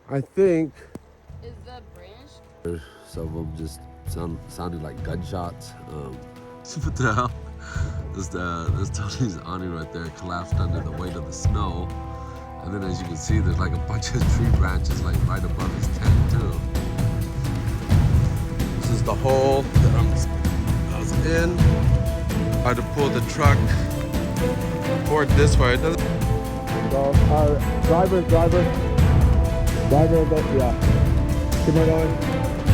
I think. Is the branch? Some of them just sounded like gunshots. What the hell? There's Tony's awning right there, collapsed under the weight of the snow. And then as you can see, there's like a bunch of tree branches like right above his tent too. This is the hole that I was in. I had to pull the truck forward this way. So, driver, yeah. Keep on going.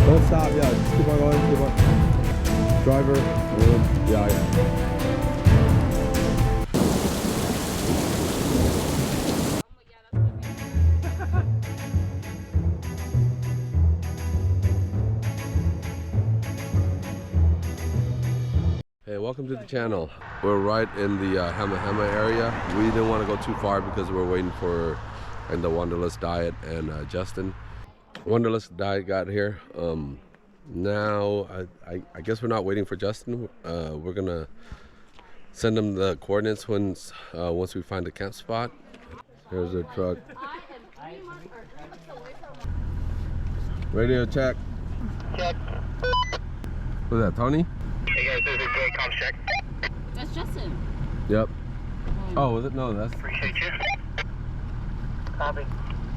Don't stop, yeah, just keep on going, keep on. Driver, yeah. Hey, welcome to the channel. We're right in the Hama Hama area. We didn't want to go too far because we're waiting for the Wanderlust Diet and Justin. Wanderlust Diet got here. Now I guess we're not waiting for Justin. We're gonna send him the coordinates once we find a camp spot. Here's their truck. Radio check. Check. Who's that, Tony? Hey guys, this is Jay. Comp check. That's Justin. Yep. Oh, was it? No, that's. Appreciate you. Copy.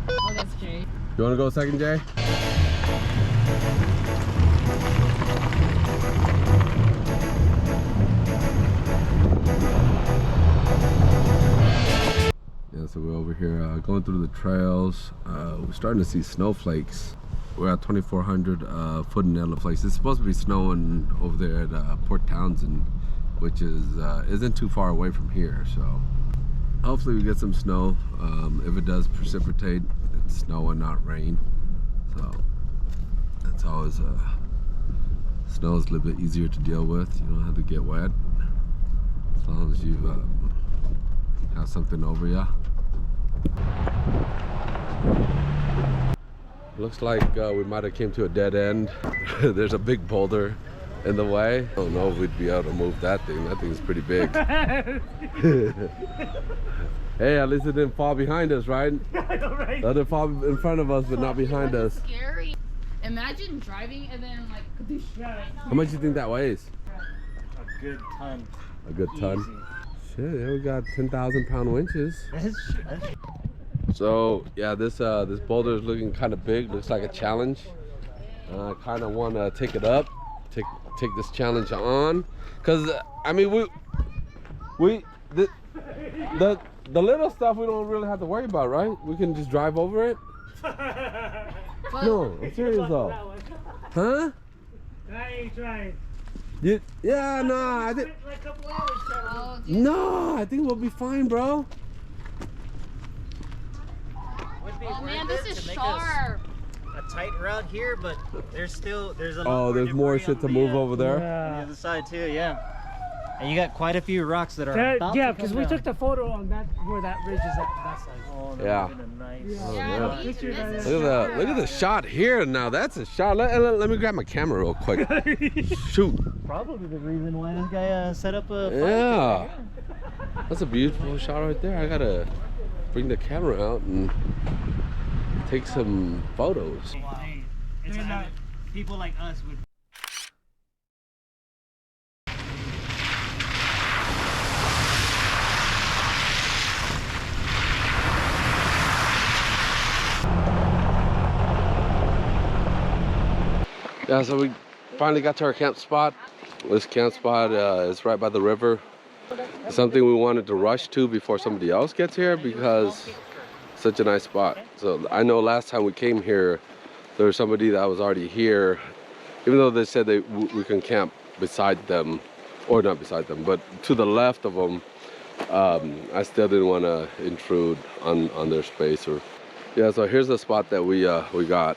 Oh, that's Jay. You want to go second, Jay? Yeah, so we're over here going through the trails. We're starting to see snowflakes. We're at 2,400 foot in Ella place. It's supposed to be snowing over there at Port Townsend, which is isn't too far away from here. So hopefully we get some snow. If it does precipitate, it's snow and not rain. So that's always snow is a little bit easier to deal with. You don't have to get wet as long as you have something over you. Looks like we might have came to a dead end. There's a big boulder in the way. I don't know if we'd be able to move that thing. That thing's pretty big. Hey, at least it didn't fall behind us, right? I know, right? The other fall in front of us, but not behind us. Scary. Imagine driving and then like. How much do you think that weighs? A good ton. A good ton. Shit, yeah, we got 10,000 pound winches. So yeah, this boulder is looking kind of big. Looks like a challenge. I kind of want to take it up, take this challenge on, cause I mean the little stuff we don't really have to worry about, right? We can just drive over it. No, I'm serious though. Huh? I ain't trying. Yeah, no, I think. Like a couple hours, Oh, No, I think we'll be fine, bro. oh man, this is sharp. A tight route here, but there's a lot Oh, there's more shit to move over there. on the other side too, yeah. And you got quite a few rocks that are about yeah, to because come we down. took the photo on that where that ridge is at that side. Oh, no, Yeah. nice. Oh, Yeah, yeah. these- this is Look at the shot here. Now that's a shot. Let me grab my camera real quick. Shoot. Probably the reason why this guy set up a fire Yeah. pit That's a beautiful shot right there. I gotta bring the camera out and take some photos. here. It's people like us would. Yeah, so we finally got to our camp spot. This camp spot is right by the river. It's something we wanted to rush to before somebody else gets here because it's such a nice spot. So I know last time we came here, there was somebody that was already here, even though they said we can camp beside them, or not beside them, but to the left of them. I still didn't want to intrude on their space. Or yeah, so here's the spot that we got.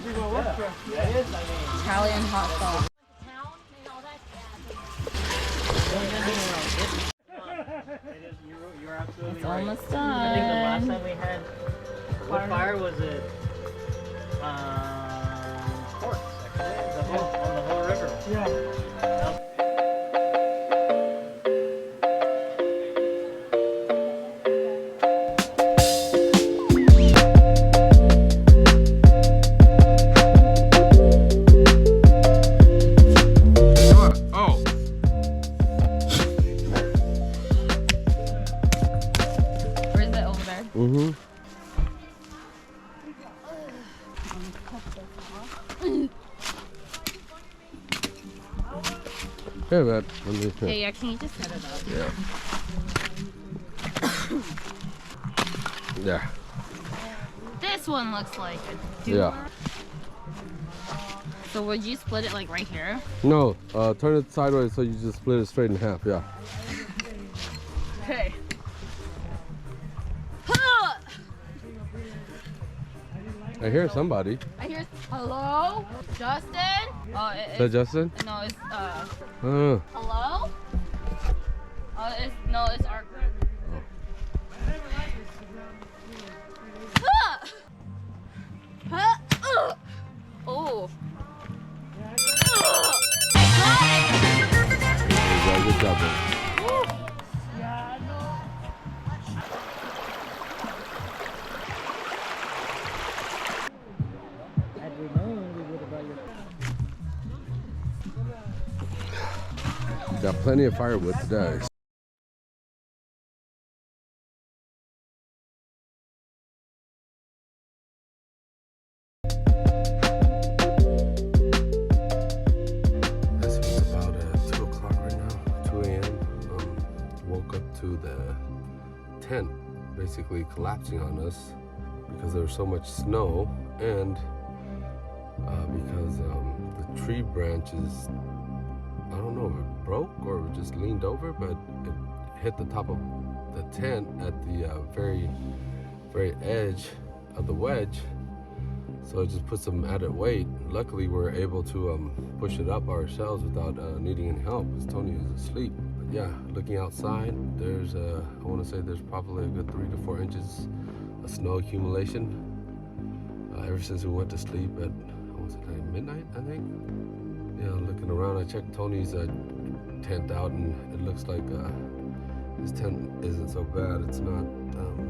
be my work truck. Yeah, it is. I mean, Italian hot dog. it is. You're absolutely It's right. almost I think the last done. time we had what fire was it? Forks, actually. On the whole river. Yeah. Oh. Where is it over there? Mm-hmm. Hey, man. Hey, yeah, can you just set it up? Yeah. Yeah. This one looks like a doer. Yeah. So would you split it like right here? No, turn it sideways so you just split it straight in half. Yeah. Okay. I hear somebody. I hear hello, Justin. Oh, Is that Justin? no, it's Uh, hello. It's our group. Oh. good job, man. Had we known, we would have brought your. Got plenty of firewood today. This was about 2 o'clock right now, 2 a.m. Woke up to the tent basically collapsing on us because there was so much snow, and because the tree branches, I don't know if it broke or it just leaned over, but it hit the top of the tent at the very edge of the wedge. So it just put some added weight. Luckily, we're able to push it up ourselves without needing any help, because Tony is asleep. But yeah, looking outside, there's I want to say there's probably a good 3 to 4 inches of snow accumulation ever since we went to sleep at midnight, I think. Yeah, looking around, I checked Tony's tent out, and it looks like his tent isn't so bad. It's not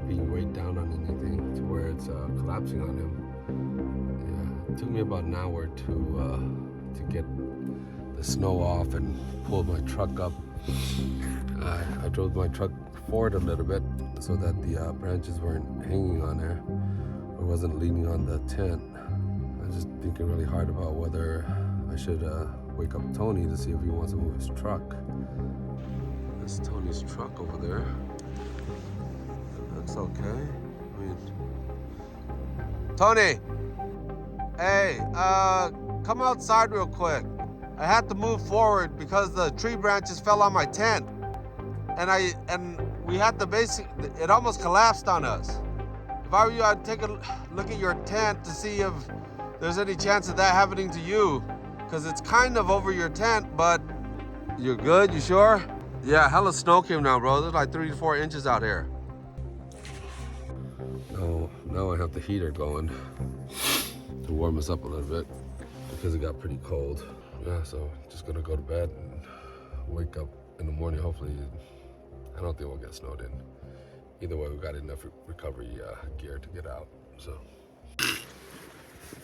being weighed down on anything to where it's collapsing on him. Yeah, it took me about an hour to get the snow off and pull my truck up. I drove my truck forward a little bit so that the branches weren't hanging on there or wasn't leaning on the tent. I was just thinking really hard about whether I should wake up Tony to see if he wants to move his truck. This is Tony's truck over there. It looks okay. I mean, Tony! Hey, come outside real quick. I had to move forward because the tree branches fell on my tent. And we had to it almost collapsed on us. If I were you, I'd take a look at your tent to see if there's any chance of that happening to you. Because it's kind of over your tent, but you're good, you sure? Yeah, hella snow came down, bro. There's like 3 to 4 inches out here. Now I have the heater going to warm us up a little bit because it got pretty cold. Yeah, so just gonna go to bed and wake up in the morning. Hopefully, I don't think we'll get snowed in. Either way, we got enough recovery gear to get out. So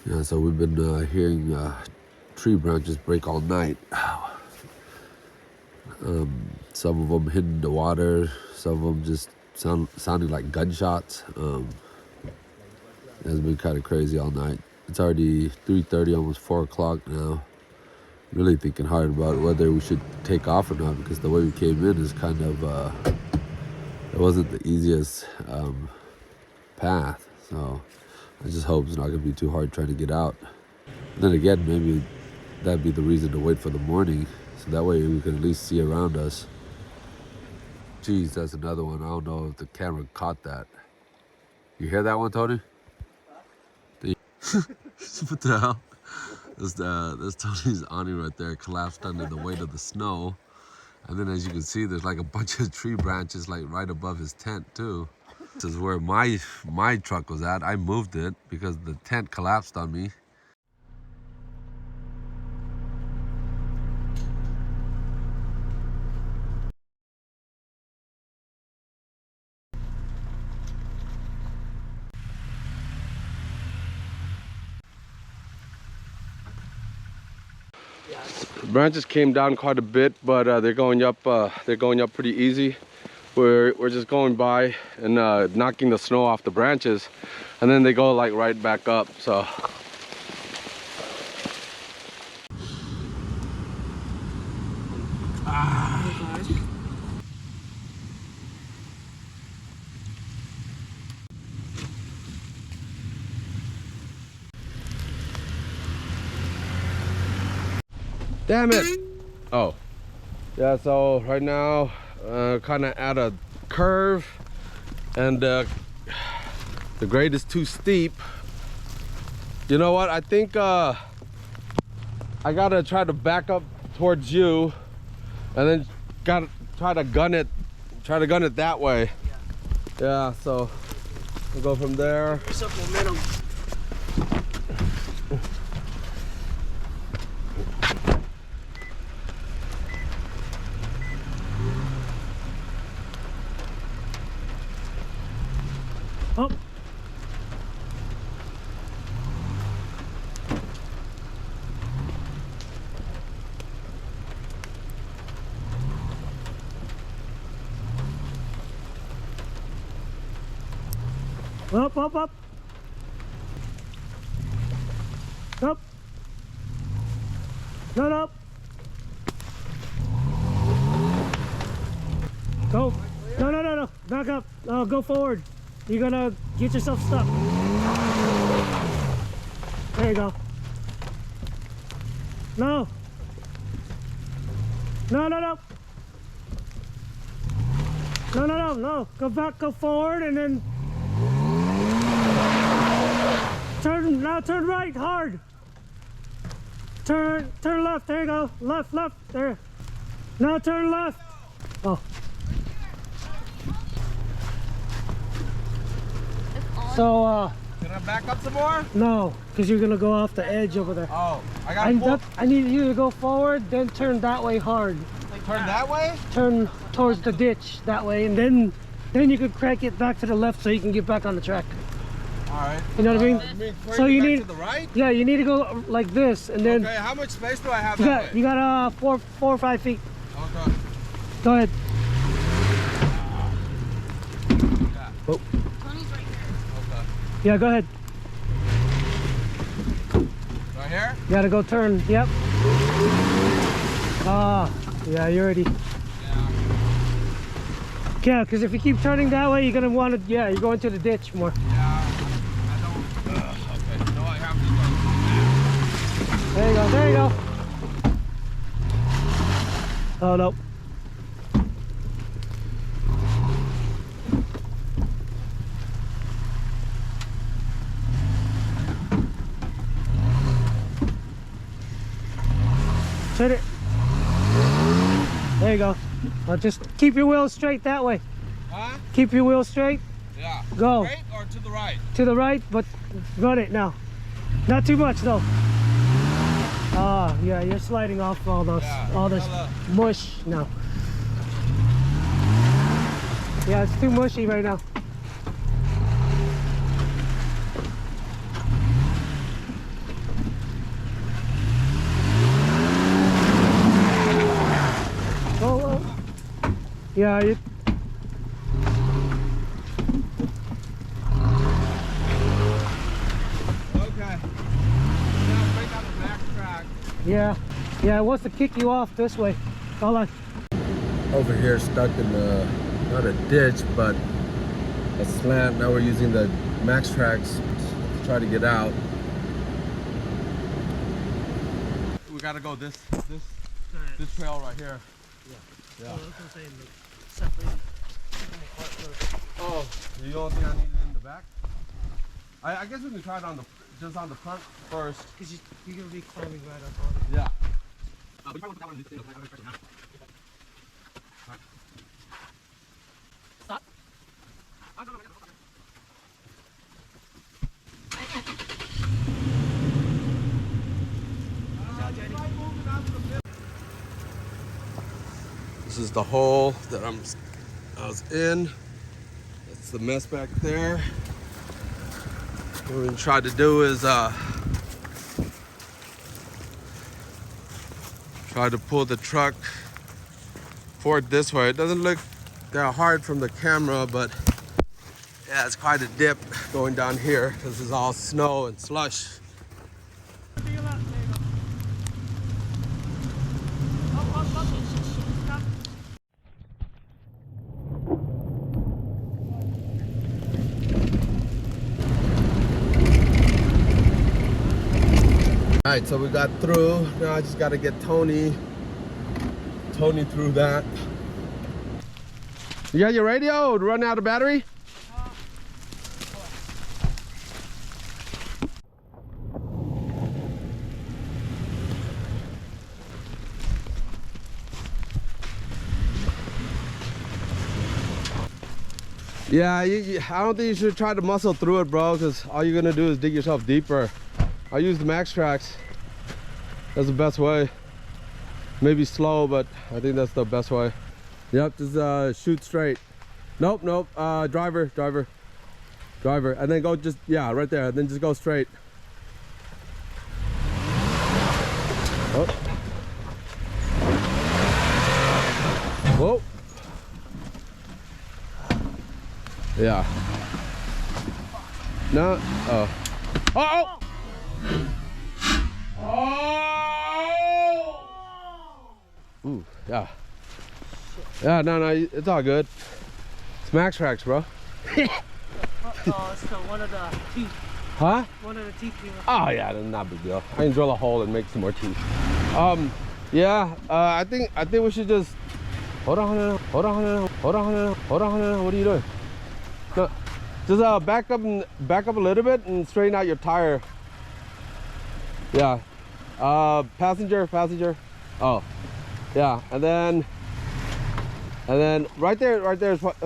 yeah, so we've been hearing tree branches break all night. Some of them hitting the water, some of them just sounding like gunshots. It's been kind of crazy all night. It's already 3:30, almost 4 o'clock now. Really thinking hard about whether we should take off or not, because the way we came in is kind of, it wasn't the easiest path. So I just hope it's not going to be too hard trying to get out. And then again, maybe that'd be the reason to wait for the morning, so that way we can at least see around us. Geez, that's another one. I don't know if the camera caught that. You hear that one, Tony? What the hell? There's Tony's awning right there, collapsed under the weight of the snow. And then as you can see, there's like a bunch of tree branches like right above his tent too. This is where my truck was at. I moved it because the tent collapsed on me. The branches came down quite a bit, but they're going up. They're going up pretty easy. We're just going by and knocking the snow off the branches, and then they go like right back up. So. Damn it! Oh, yeah. So right now, kind of at a curve, and the grade is too steep. You know what? I think I gotta try to back up towards you, and then gotta try to gun it that way. Yeah. So we'll go from there. Give yourself momentum. Up. Up, up, up. Up. Not up. Go. No, no, no, no. Back up. Oh, go forward. You're gonna get yourself stuck. There you go. No. No, no, no. No, no, no, no. Go back, go forward, and then turn. Now turn right, hard. Turn left. There you go. Left, left. There. Now turn left. Oh. So, Can I back up some more? no, because you're gonna go off the edge over there. Oh, I got I need you to go forward, then turn that way hard. turn that way? Turn towards the ditch that way, and then you could crank it back to the left so you can get back on the track. All right. You know what I mean? So you need to the right? Yeah, you need to go like this, and then Okay, how much space do I have you that got way? you got 4 or 5 feet. Okay. Go ahead. Oh. Tony's right here. Okay. Yeah, go ahead. Right here? You gotta go turn. Yep. Ah, yeah, you already. Yeah, because if you keep turning that way, you're gonna want to. Yeah, you're going to the ditch more. Yeah, I don't. Okay, no, I have to go. There you go. There you go. Oh no. Turn it. There you go. Just keep your wheels straight that way. Huh? Keep your wheels straight. Yeah. Go. Straight or to the right? To the right, but run it now. Not too much though. Ah, yeah, you're sliding off all this mush now. Yeah, it's too mushy right now. Oh. Yeah, it. Okay. Now bring out the back track. Yeah, it wants to kick you off this way. Hold on. Over here, stuck in the, not a ditch, but a slant. Now we're using the max tracks to try to get out. We gotta go this trail right here. Yeah. Oh, you don't think I need it in the back? I guess we can try it on the just on the front first. Because you're going to be climbing right up on it. Yeah. Stop. This is the hole that I was in. That's the mess back there. What we tried to do is try to pull the truck forward this way. It doesn't look that hard from the camera, but yeah, it's quite a dip going down here. This is all snow and slush. All right, so we got through. Now I just got to get Tony through that. You got your radio? Run out of battery? Yeah, I don't think you should try to muscle through it, bro, because all you're gonna do is dig yourself deeper. I use the max tracks. That's the best way. Maybe slow, but I think that's the best way. Yep, just shoot straight. Nope, driver. And then go just, yeah, right there. And then just go straight. Oh. Whoa. Yeah. No. Oh. Oh! Oh! Ooh, yeah. Yeah, no, it's all good. It's max tracks, bro. Oh, it's one of the teeth. Huh? One of the teeth. Oh yeah, that's not a big deal. I can drill a hole and make some more teeth. Yeah. I think we should just hold on. What are you doing? No, just back up a little bit and straighten out your tire. Yeah. Passenger. Oh, yeah. And then right there is what.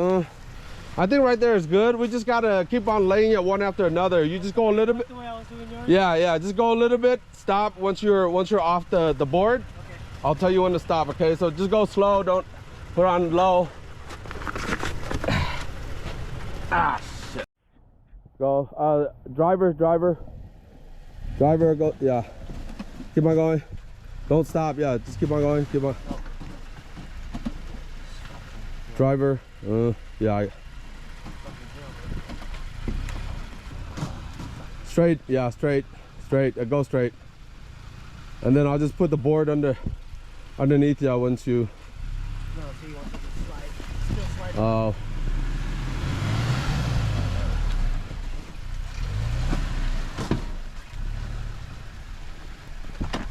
I think right there is good. We just gotta keep on laying it one after another. You just go a little bit. The way I was doing yours? Yeah. Just go a little bit. Stop once you're off the board. Okay. I'll tell you when to stop. Okay. So just go slow. Don't put on low. Ah shit. Go. Driver. Go. Yeah. Keep on going. Don't stop. Yeah. Just keep on going. Keep on. Driver. Yeah. Straight, yeah, straight, go straight. And then I'll just put the board underneath you once you. No, so you want to slide. Still slide. Oh.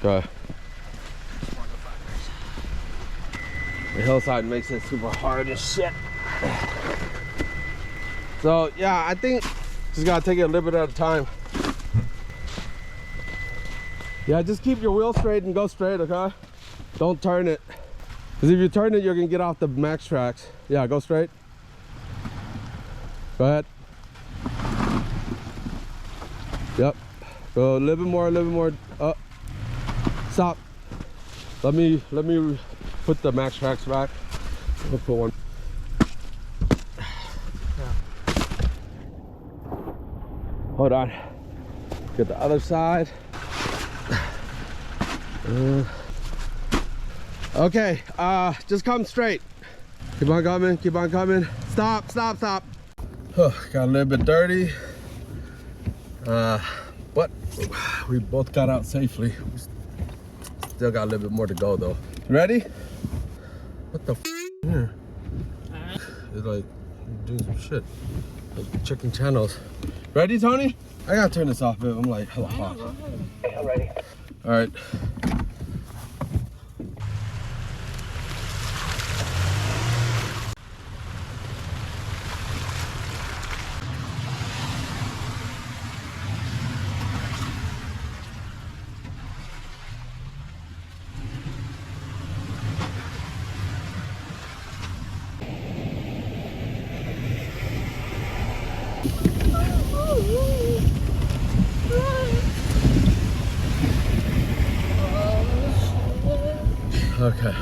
Okay. The hillside makes it super hard as shit. So yeah, I think just gotta take it a little bit at a time. Yeah, just keep your wheel straight and go straight, okay? Don't turn it. Because if you turn it, you're gonna get off the max tracks. Yeah, go straight. Go ahead. Yep. Go a little bit more. Up. Stop. Let me put the max tracks back. I'll put one. Hold on. Get the other side. Okay, just come straight. Keep on coming. Stop. Got a little bit dirty. But we both got out safely. Still got a little bit more to go though. Ready? What the f here? It's like doing some shit. Like checking channels. Ready, Tony? I gotta turn this off, babe. I'm like hella hot. I'm ready. All right. Okay.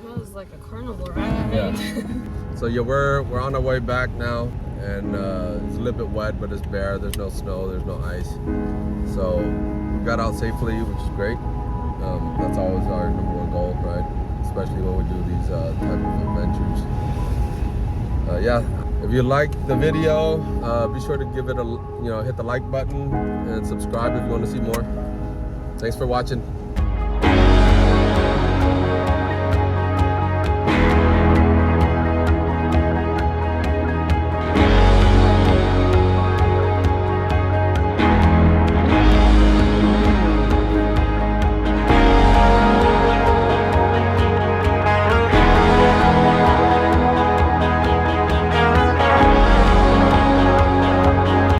That was like a carnival ride. Yeah. So yeah, we're on our way back now, and it's a little bit wet, but it's bare. There's no snow, there's no ice. So we got out safely, which is great. That's always our #1 goal, right? Especially when we do these type of adventures. Yeah, if you like the video, be sure to give it a, hit the like button and subscribe if you want to see more. Thanks for watching.